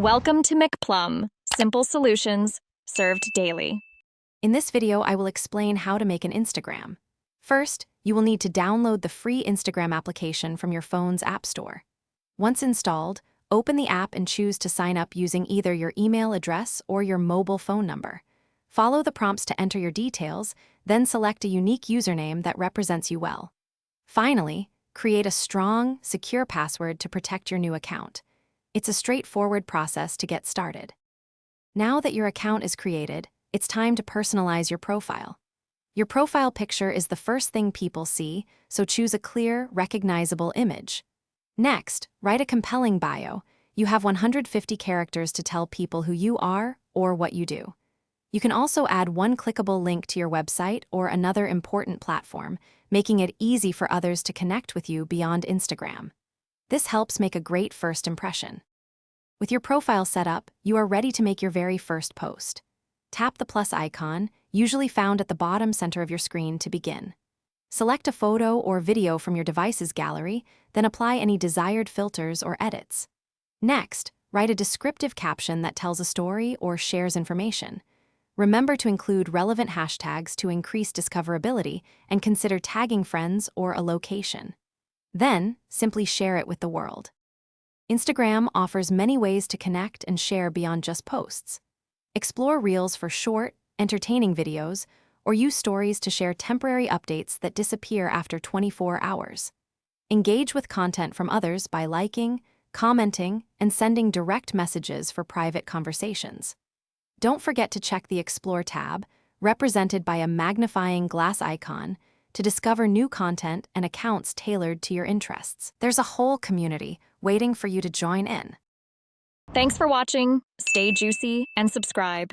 Welcome to McPlum, simple solutions served daily. In this video, I will explain how to make an Instagram. First, you will need to download the free Instagram application from your phone's app store. Once installed, open the app and choose to sign up using either your email address or your mobile phone number. Follow the prompts to enter your details, then select a unique username that represents you well. Finally, create a strong, secure password to protect your new account. It's a straightforward process to get started. Now that your account is created, it's time to personalize your profile. Your profile picture is the first thing people see, so choose a clear, recognizable image. Next, write a compelling bio. You have 150 characters to tell people who you are or what you do. You can also add one clickable link to your website or another important platform, making it easy for others to connect with you beyond Instagram. This helps make a great first impression. With your profile set up, you are ready to make your very first post. Tap the plus icon, usually found at the bottom center of your screen, to begin. Select a photo or video from your device's gallery, then apply any desired filters or edits. Next, write a descriptive caption that tells a story or shares information. Remember to include relevant hashtags to increase discoverability and consider tagging friends or a location. Then, simply share it with the world. Instagram offers many ways to connect and share beyond just posts. Explore Reels for short, entertaining videos, or use stories to share temporary updates that disappear after 24 hours. Engage with content from others by liking, commenting, and sending direct messages for private conversations. Don't forget to check the Explore tab, represented by a magnifying glass icon, to discover new content and accounts tailored to your interests. There's a whole community waiting for you to join in. Thanks for watching. Stay juicy and subscribe.